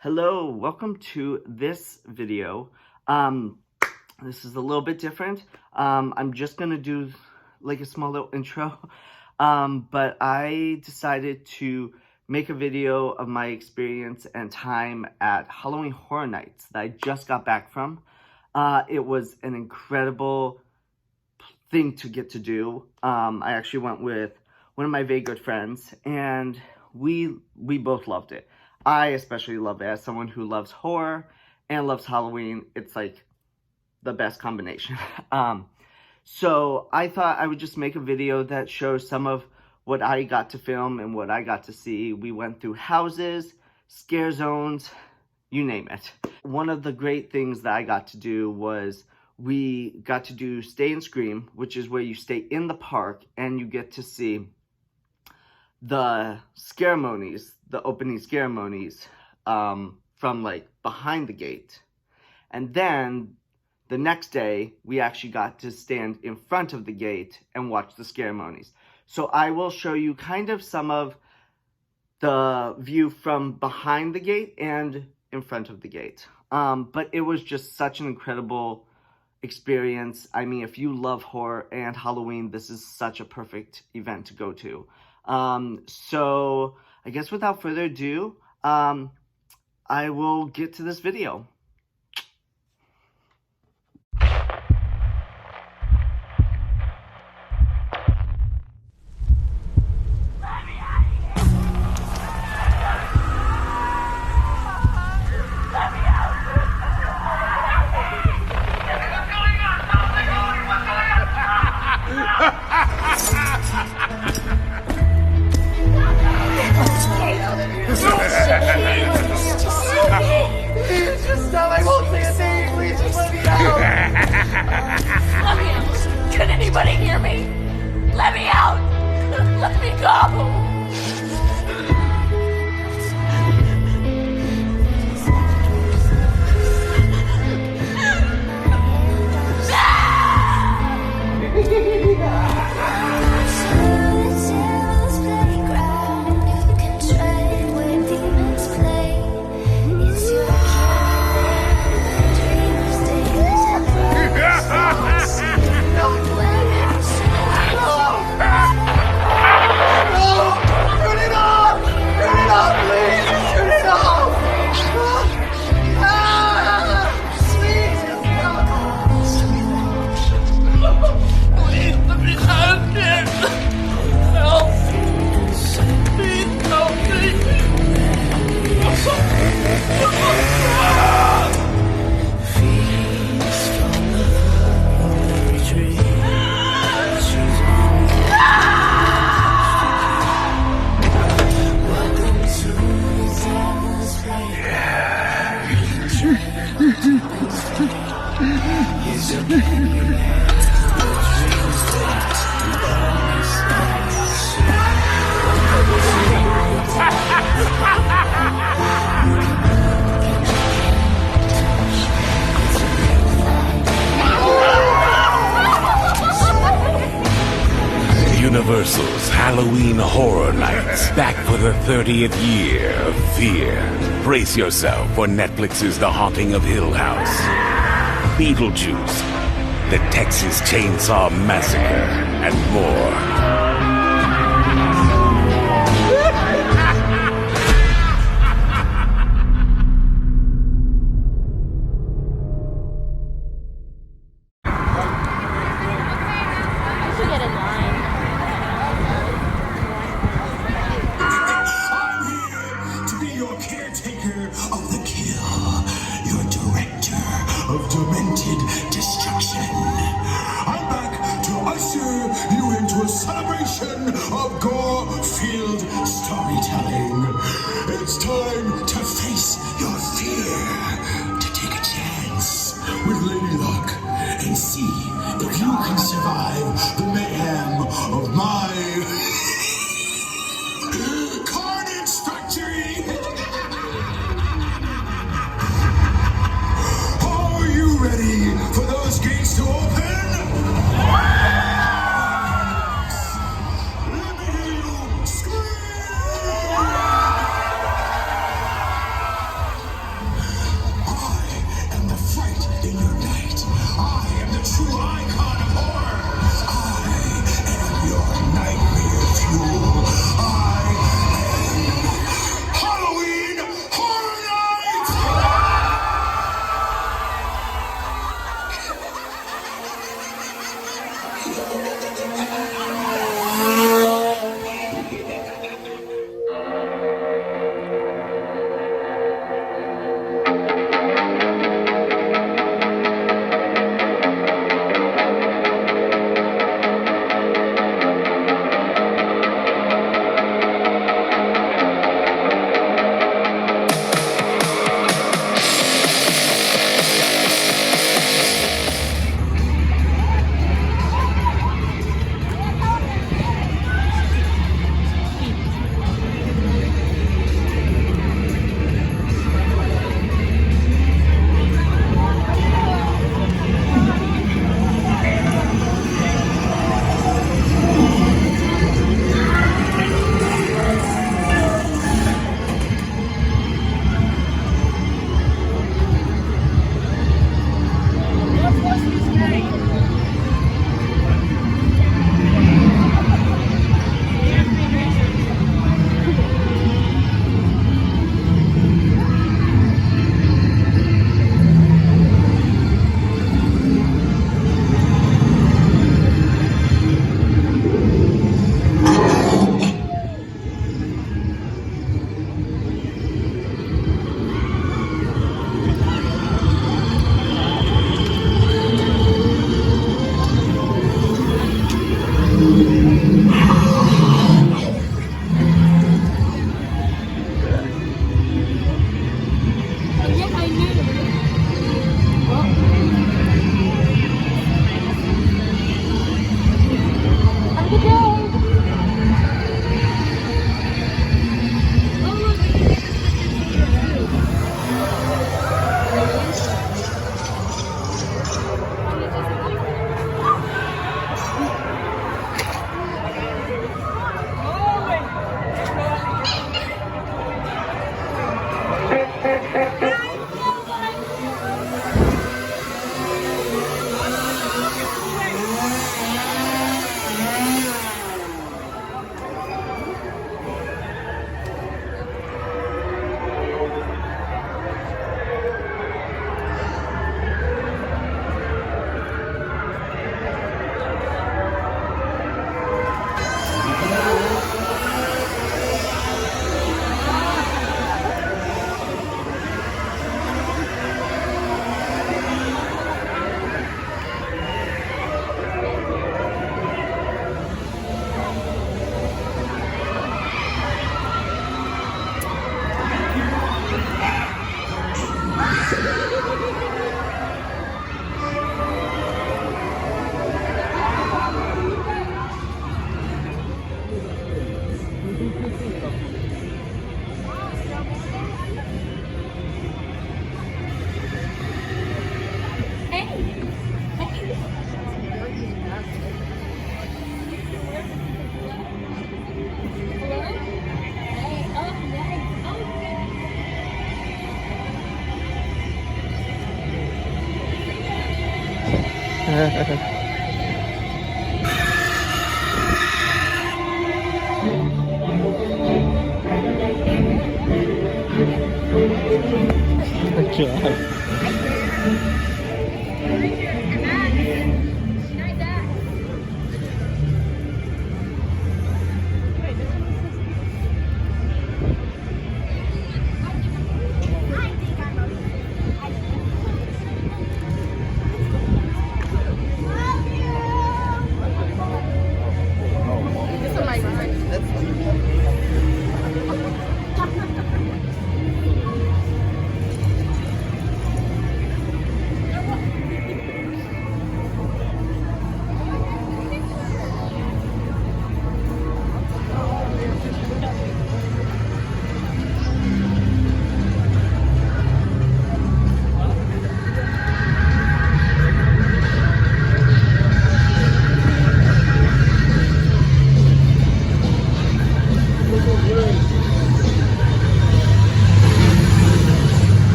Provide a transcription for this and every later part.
Hello, welcome to this video. This is a little bit different. I'm just gonna do like a small little intro, but I decided to make a video of my experience and time at Halloween Horror Nights that I just got back from. It was an incredible thing to get to do. I actually went with one of my very good friends, and we both loved it. I especially love it. As someone who loves horror and loves Halloween, it's like the best combination. So I thought I would just make a video that shows some of what I got to film and what I got to see. We went through houses, scare zones, you name it. One of the great things that I got to do was we got to do Stay and Scream, which is where you stay in the park and you get to see the scare-a-monies, the opening scare-a-monies from like behind the gate. And then the next day we actually got to stand in front of the gate and watch the scare-a-monies. So I will show you kind of some of the view from behind the gate and in front of the gate. But it was just such an incredible experience. I mean, if you love horror and Halloween, this is such a perfect event to go to. So I guess without further ado, I will get to this video. Just stop, I won't say a thing, please just let me out. Let me out. Can anybody hear me? Let me out. Let me go. Universal's Halloween Horror Nights, back for the 30th year of fear. Brace yourself for Netflix's The Haunting of Hill House, Beetlejuice, The Texas Chainsaw Massacre, and more. Of demented destruction. I'm back to usher you into a celebration of gore-filled storytelling. It's time to face your fear, to take a chance with Lady Luck and see if you can survive the mayhem of my carnage factory. Ready for those gates to open? Let me hear you scream!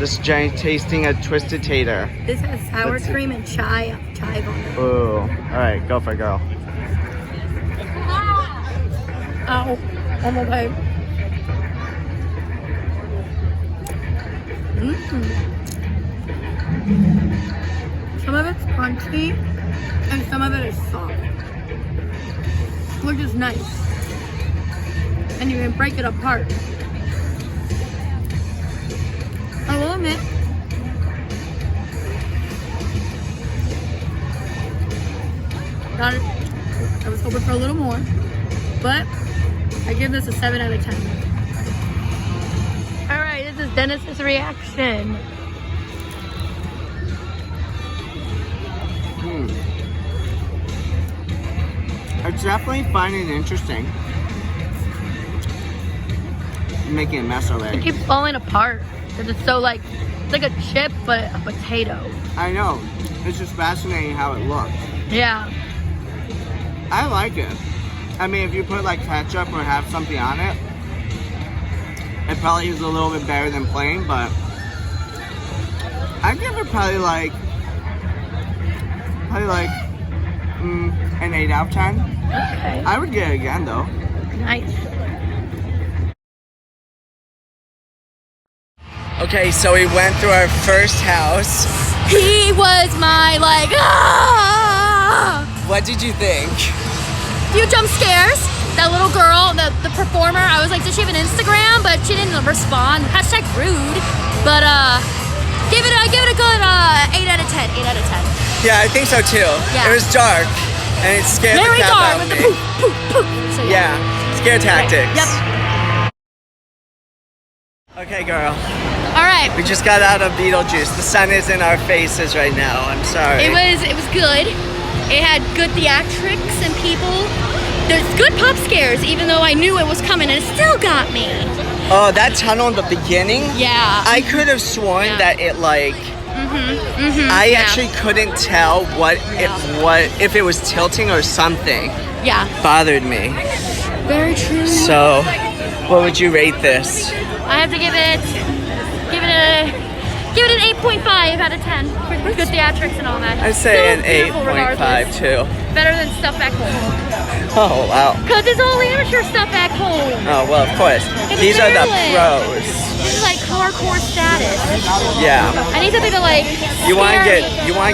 This giant tasting a twisted tater. This has sour cream and chive on it. Ooh. Alright, go for it, girl. Ow. I'm okay. Some of it's crunchy and some of it is soft, which is nice. And you can break it apart. I will admit, I was hoping for a little more, but I give this a 7 out of 10. All right, this is Dennis's reaction. It's definitely fun and interesting. I'm making a mess already. It keeps falling apart because it's so like, it's like a chip, but a potato. I know. It's just fascinating how it looks. Yeah. I like it. I mean, if you put like ketchup or have something on it, it probably is a little bit better than plain, but I give it probably like an 8 out of 10. Okay. I would get it again though. Nice. Okay, so we went through our first house. He was my like, ah! What did you think? Few jump scares. that little girl, the performer, I was like, does she have an Instagram? But she didn't respond. Hashtag rude. But give it a good 8 out of 10. 8 out of 10. Yeah, I think so too. Yeah. It was dark, and it scared the Very crap dark out of with me. the poof, poof, poof. So Yeah, scare tactics. Yep. Okay, girl. All right. We just got out of Beetlejuice. The sun is in our faces right now. I'm sorry. It was good. It had good theatrics and people. There's good pop scares, even though I knew it was coming, and it still got me. Oh, that tunnel in the beginning? Yeah. I could have sworn Yeah. that it like. I actually couldn't tell if it was tilting or something. Yeah. Bothered me. Very true. So, what would you rate this? I have to give it an 8.5 out of 10 for good theatrics and all that. I'd say Still an beautiful 8.5 regardless. too. Better than stuff back home. Oh wow. Cause it's all amateur stuff back home. Oh well, of course. It's These are the Maryland. pros. This is like hardcore status. Yeah. I need something to like. You want to scare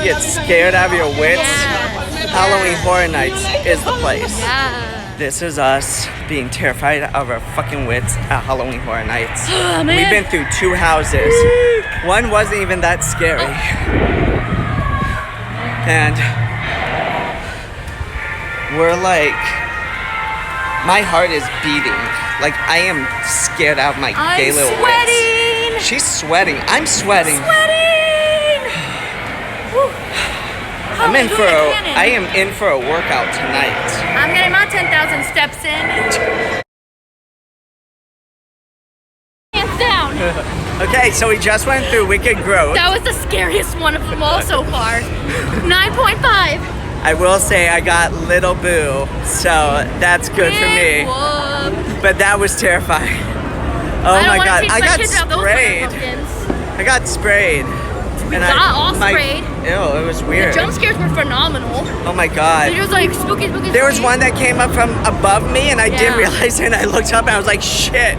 get me. scared out of your wits? Yeah. Halloween Horror Nights is the place. Yeah. This is us being terrified out of our fucking wits at Halloween Horror Nights. Oh, man. We've been through 2 houses. One wasn't even that scary. And we're like, my heart is beating. Like I am scared out of my gay little wits. Sweating. She's sweating. I'm sweating. I am in for a workout tonight. I'm getting my 10,000 steps in. Hands down. Okay, so we just went through Wicked Grove. That was the scariest one of them all so far. 9.5. I will say I got Little Boo, so that's good for me. Whoop. But that was terrifying. Oh my god, I got sprayed. I got sprayed. We got all sprayed. Ew, it was weird. The jump scares were phenomenal. Oh my god. It was like spooky, spooky. There was spooky. one that came up from above me and I didn't Yeah. realize it and I looked up and I was like, shit.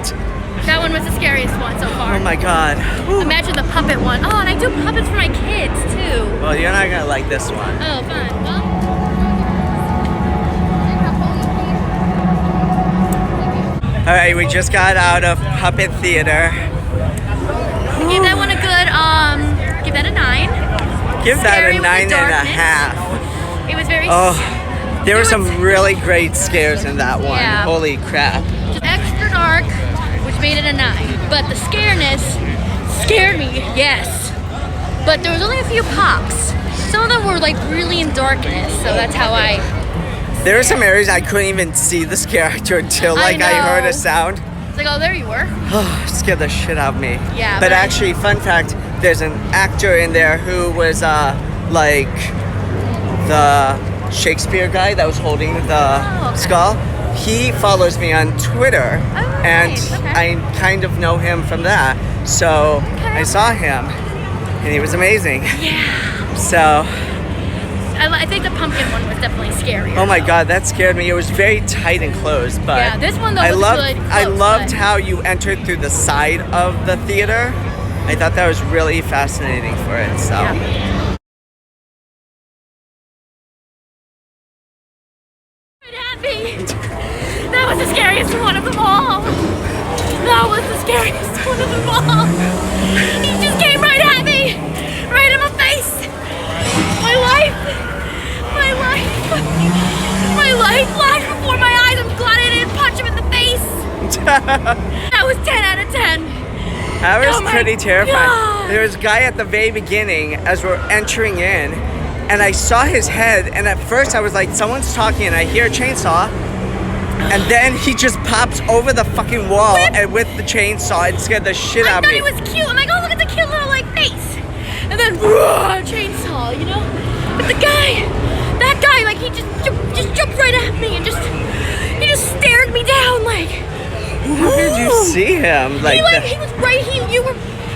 That one was the scariest one so far. Oh my god. Whew. Imagine the puppet one. Oh, and I do puppets for my kids too. Well, you're not gonna like this one. Oh, fun. Well. Alright, we just got out of Puppet Theater. Give that one a good, give that a 9. Give that Scary a with the 9.5. It was very Oh, there were was- some really great scares in that one. Yeah. Holy crap. extra dark, which made it a 9. But the scareness scared me, yes. But there was only a few pops. Some of them were like really in darkness, so that's how I. There were some areas I couldn't even see the scare actor until like I heard know. a sound. It's like, oh, there you were. It scared the shit out of me. Yeah, But but- actually, fun fact, there's an actor in there who was like the Shakespeare guy that was holding the okay. skull. He follows me on Twitter, Oh, and nice. Okay. I kind of know him from that. So I saw him, and he was amazing. Yeah. So, I think the pumpkin one was definitely scarier. oh my god, that scared me. It was very tight and closed, but Yeah, this one, though, I was loved, good I close, loved but- how you entered through the side of the theater. I thought that was really fascinating for it. So. Yeah. Happy. That was the scariest one of them all. That was the scariest one of them all. He just came right at me, right in my face. My life flashed before my eyes. I'm glad I didn't punch him in the face. That was 10 out of 10. That was Oh my pretty terrifying. God. There was a guy at the very beginning as we're entering in, and I saw his head, and at first I was like, someone's talking, and I hear a chainsaw, and then he just pops over the fucking wall and with the chainsaw and scared the shit I out of thought me. he was cute. I'm like, oh, look at the cute little like face. And then chainsaw, you know? But that guy, like he just jumped right at me and he just stared me down like. How did you see him? Like, he was right. He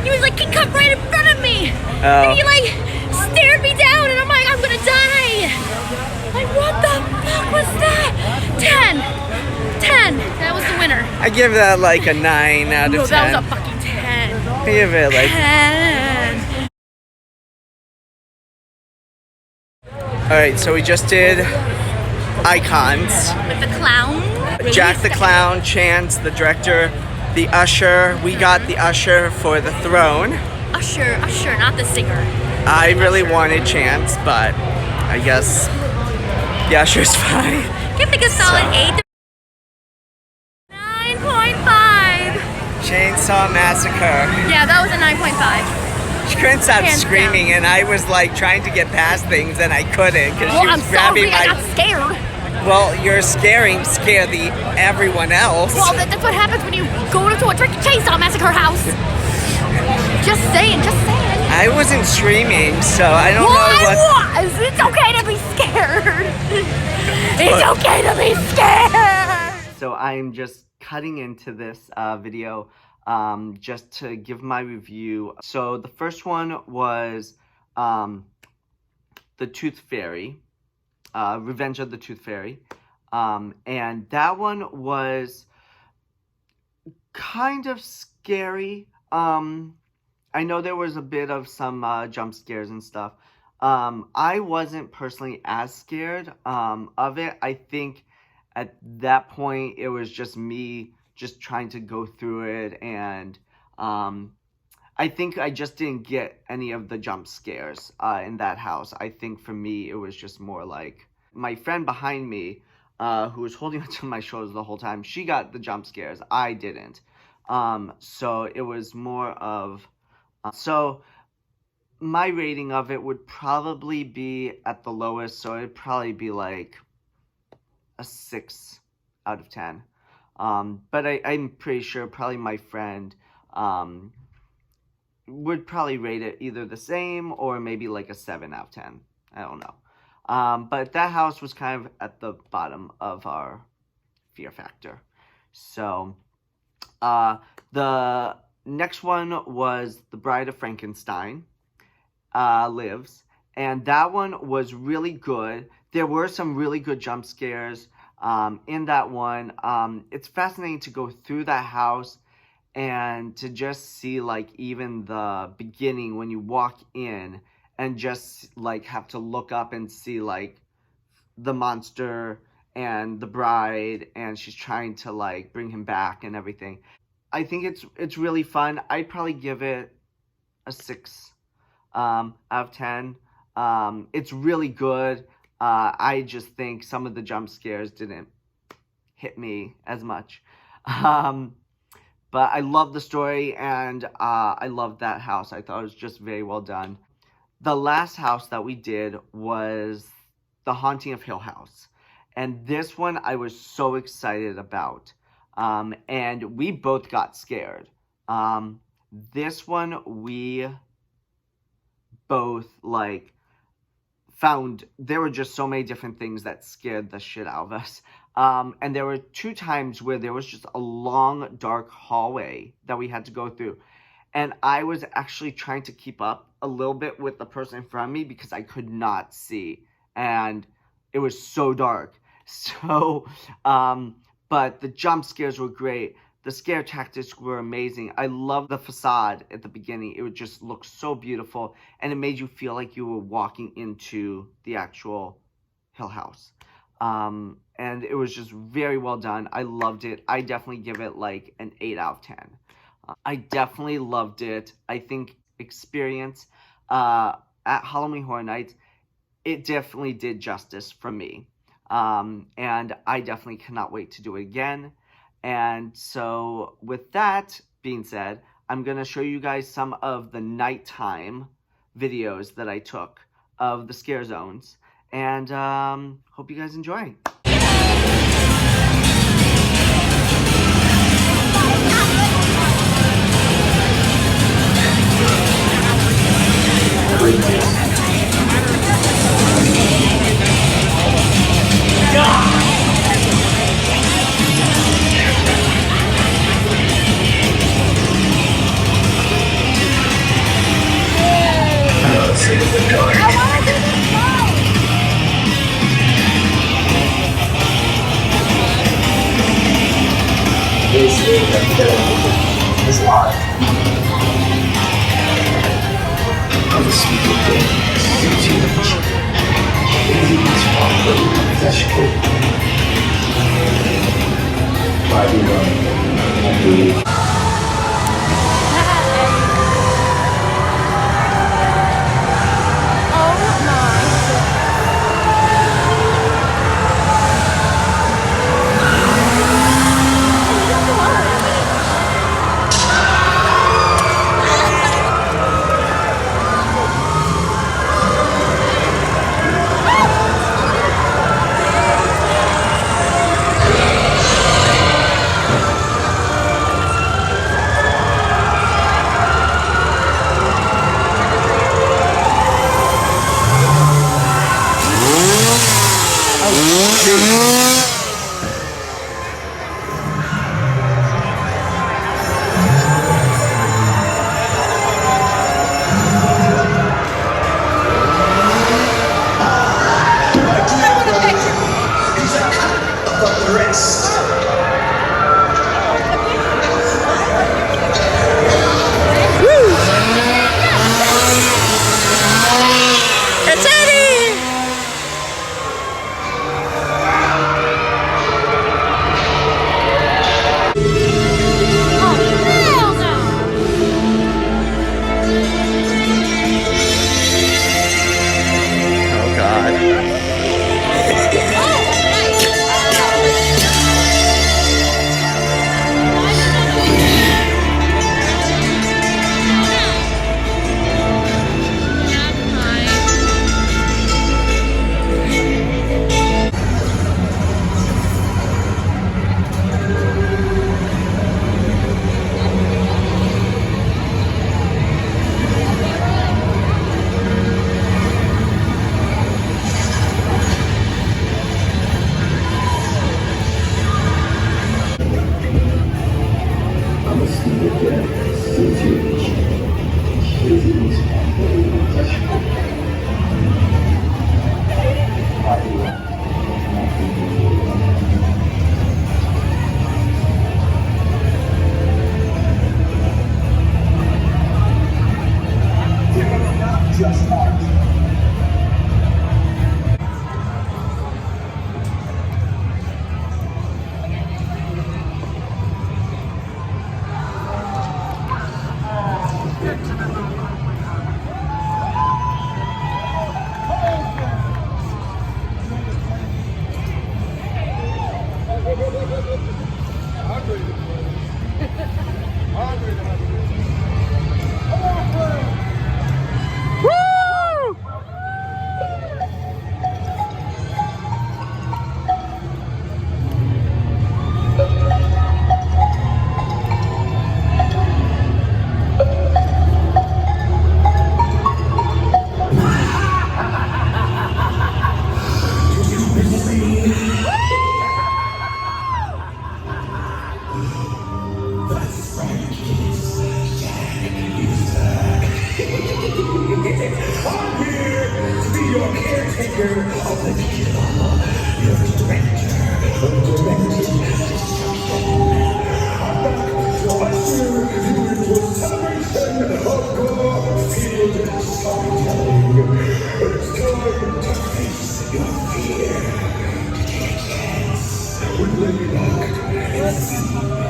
was like he come right in front of me. Oh. And he like stared me down, and I'm like, I'm gonna die. Like, what the fuck was that? 10. That was the winner. I give that like a 9 out of No, 10. that was a fucking 10. I give it like. 10. All right, so we just did icons. With the clown. Jack the Clown, Chance, the director, the usher. We got the usher for the throne. Usher, not the singer. I really wanted Chance, but I guess the usher's fine. Give it a good solid 8. 9.5. Chainsaw Massacre. Yeah, that was a 9.5. She couldn't stop Hands screaming, down. and I was like trying to get past things, and I couldn't because Well, she was I'm grabbing sorry, I my. got scared. Well, you're scare everyone else. Well, that's what happens when you go to a Chainsaw Massacre house. Just saying. I wasn't screaming, so I don't Well, know what. I was. It's okay to be scared. It's okay to be scared. So I'm just cutting into this video just to give my review. So the first one was the Tooth Fairy, Revenge of the Tooth Fairy, and that one was kind of scary. I know there was a bit of some jump scares and stuff. I wasn't personally as scared of it. I think at that point it was just me just trying to go through it, and I think I just didn't get any of the jump scares in that house. I think for me it was just more like my friend behind me who was holding onto my shoulders the whole time, she got the jump scares. I didn't. So it was more of so my rating of it would probably be at the lowest, so it'd probably be like a 6 out of 10. But I'm pretty sure probably my friend would probably rate it either the same or maybe like a 7 out of 10. I don't know. But that house was kind of at the bottom of our fear factor. So the next one was The Bride of Frankenstein Lives, and that one was really good. There were some really good jump scares in that one. It's fascinating to go through that house and to just see like even the beginning when you walk in and just like have to look up and see like the monster and the bride, and she's trying to like bring him back and everything. I think it's really fun. I'd probably give it a 6 out of 10. It's really good. I just think some of the jump scares didn't hit me as much. But I love the story, and I loved that house. I thought it was just very well done. The last house that we did was The Haunting of Hill House. And this one I was so excited about. And we both got scared. This one we both like found there were just so many different things that scared the shit out of us. And there were 2 times where there was just a long dark hallway that we had to go through. And I was actually trying to keep up a little bit with the person in front of me because I could not see. And it was so dark. So, but the jump scares were great. The scare tactics were amazing. I love the facade at the beginning. It would just look so beautiful. And it made you feel like you were walking into the actual Hill House. And it was just very well done. I loved it. I definitely give it like an 8 out of 10. I definitely loved it. I think experience at Halloween Horror Nights, it definitely did justice for me. And I definitely cannot wait to do it again. And so with that being said, I'm going to show you guys some of the nighttime videos that I took of the scare zones. And hope you guys enjoy. Is live. Of a secret game, huge. It's possible. That's cool.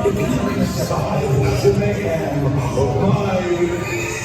If you can survive the mayhem of my